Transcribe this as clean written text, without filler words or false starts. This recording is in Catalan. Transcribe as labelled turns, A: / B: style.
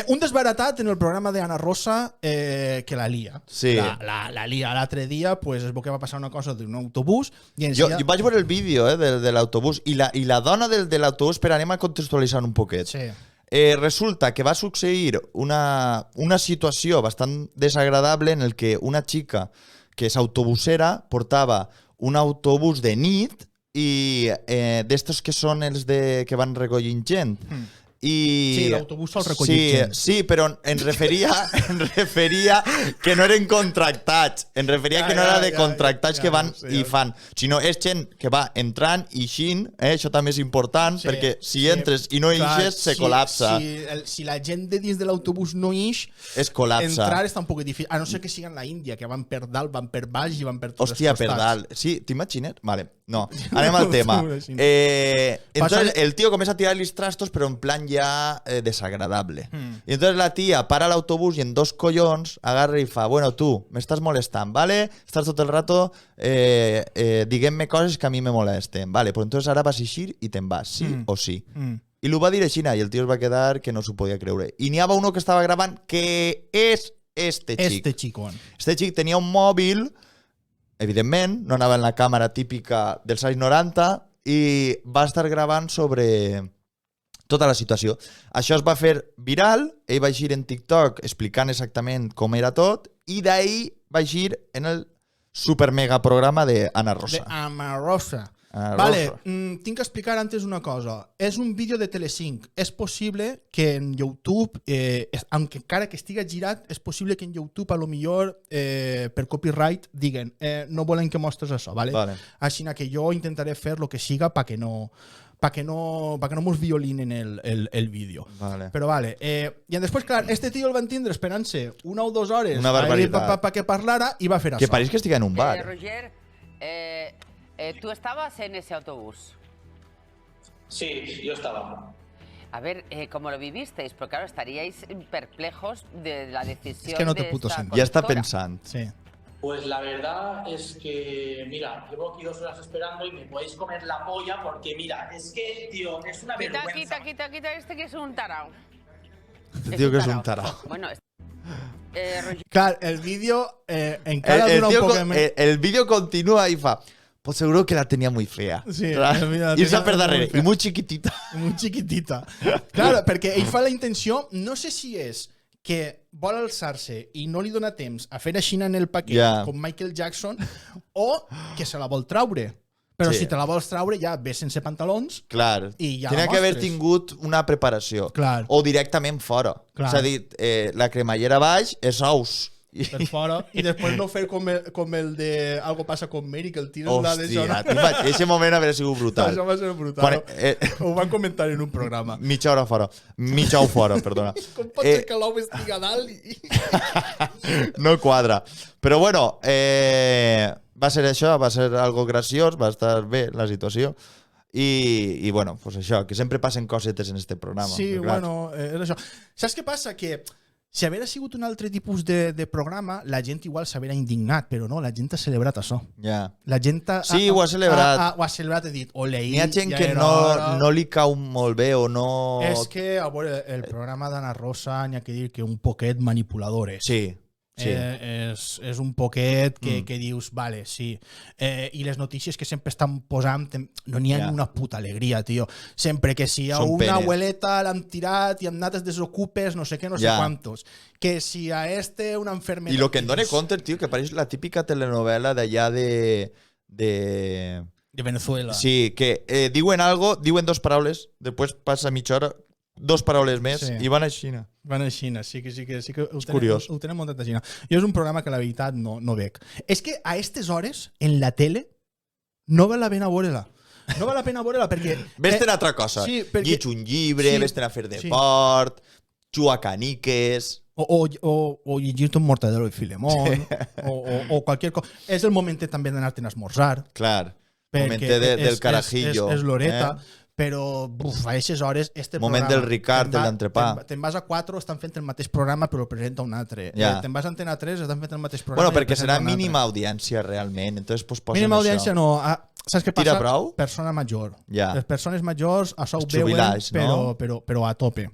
A: Un desbaratat en el programa d'Anna Rosa que la lia.
B: Sí.
A: La lia l'altre dia, pues, es veu que va passar una cosa d'un autobús i
B: jo vaig veure el vídeo de l'autobús i la dona de l'autobús, però anem a contextualitzar un poquet.
A: Sí.
B: Resulta que va succeir una situació bastant desagradable en el que una xica que és autobusera portava un autobús de nit i d'estos que són els que van recollint gent.
A: Sí, l'autobús sol recollir gent.
B: Sí, però em referia que no eren contractats. Em referia que no era de contractats que van i fan, sinó és gent que va entrant i ixint, això també és important, perquè si entres i no ixes, se col·lapsa.
A: Si la gent de dins de l'autobús no ix,
B: es col·lapsa.
A: Entrar està un poc difícil, a no ser que siguin la Índia, que van per dalt, van per baix i van per tots els
B: Hòstia,
A: costats.
B: per dalt. Sí, t'imagines? Vale, no. Anem al tema. Entonces el tío comienza a tirar los trastos, pero en plan ya desagradable. Y entonces la tía para el autobús y en dos collons agarra y fa, bueno, tú, me estás molestando, ¿vale? Estás todo el rato diguem-me coses que a mi me molesten. Vale, pues entonces ara vas a eixir i te'n vas, sí o sí. I lo va dir així, i el tio es va quedar que no s'ho podia creure. I n'hi havia uno que estava gravant que és este xic. Este xic tenia un mòbil, evidentment, no anava en la càmera típica dels anys 90 i va estar gravant sobre tota la situació. Això es va fer viral, ell va eixir en TikTok explicant exactament com era tot i d'ahir va eixir en el super mega programa d'Anna Rosa.
A: Anna Rosa. Vale, tinc que explicar antes una cosa. És un vídeo de Telecinc. És possible que en YouTube, aunque encara que estigui girat, és possible que en YouTube a lo millor per copyright diguen no volen que mostres això, vale? Així que jo intentaré fer lo que siga perquè no mos violinen el vídeo. Però vale. I després, clar, este tio el van tindre esperant-se 1 o 2 hores perquè parlara i va fer això.
B: Que pareix que estigui en un bar.
C: Roger, ¿tú estabas en ese autobús?
D: Sí, yo estaba.
C: A ver, ¿cómo lo vivisteis? Porque claro, estaríais perplejos de la decisión.
A: Es que no te
C: de
A: puto
C: esta
A: sentido.
B: Ya está
C: conductora.
B: pensando.
A: Sí.
D: Pues la verdad es que, mira, llevo aquí 2 horas esperando y me podéis comer la polla porque, mira, es que, tío, es una vergüenza.
C: Quita, este que es un tarao.
B: Tío que és un tarao.
C: Bueno, Roger...
A: Clar, el vídeo encara dura un poc més.
B: El vídeo continua i fa... Pues seguro que la tenía muy fea.
A: Sí,
B: irse per darrere. I muy chiquitita.
A: Muy chiquitita. Claro, perquè ell fa la intenció, no sé si és que vol alçar-se i no li dona temps a fer aixina en el paquet com Michael Jackson o que se la vol traure. Però si te la vols traure ja ve sense pantalons i ja
B: Tenia que haver tingut una preparació. O directament fora. És a dir, la cremallera baix és ous.
A: Per fora, i després no fer com el de Algo passa con Mary, que el tires la de zona.
B: Hòstia, ese moment hauria sigut brutal.
A: Això va ser brutal. Ho van comentar en un programa.
B: Mitja hora fora. Mitja hora fora, perdona.
A: Com pot ser que l'ou estigui a dalt i...
B: No quadra. Però bueno, va ser això, va ser algo graciós, va estar bé la situació. I bueno, pues això, que sempre passen cosetes en este programa.
A: Sí, bueno, és això. Saps què passa? Que si haguera sigut un altre tipus de programa, la gent igual s'haguera indignat, però no, la gent ha celebrat això. La gent
B: ho ha celebrat.
A: Ho ha celebrat i dit, oleí.
B: N'hi ha gent que no li cau molt bé o no...
A: És que, a veure, el programa d'Anna Rosa n'hi ha que dir que un poquet manipulador és.
B: Sí.
A: És un poquet que dius, vale, sí. I les notícies que sempre estan posant no n'hi ha ni una puta alegria, tio. Sempre que si a una abueleta l'han tirat i amb nates desocupes, no sé què, no sé quantos. Que si a una enfermedad...
B: I lo que em dona compte, tio, que pareix la típica telenovela d'allà de
A: Venezuela.
B: Sí, que diuen algo, diuen 2 paraules, després passa mitja hora, 2 paraules més i van a Xina.
A: Van a Xina, sí que ho tenen muntat a Xina. Jo és un programa que la veritat no veig. És que a aquestes hores, en la tele, no val la pena veure-la. No val la pena veure-la perquè...
B: Vés-te'n a altra cosa. Llig un llibre, vés-te'n a fer deport, jugar a caniques...
A: O llegir-te un Mortadelo i Filemón, o qualsevol cosa. És el moment també d'anar-te'n a esmorzar.
B: Clar, moment del carajillo.
A: És l'horeta. Però a aquestes hores
B: moment del Ricard, de l'entrepà.
A: Te'n vas a 4, estan fent el mateix programa però el presenta un altre. Te'n vas a Antena 3, estan fent el mateix programa.
B: Bueno, perquè serà mínima audiència realment, entonces pues posen
A: mínima audiència no. Saps què passa?
B: Tira prou?
A: Persona major. Les persones majors això ho veuen, però a tope.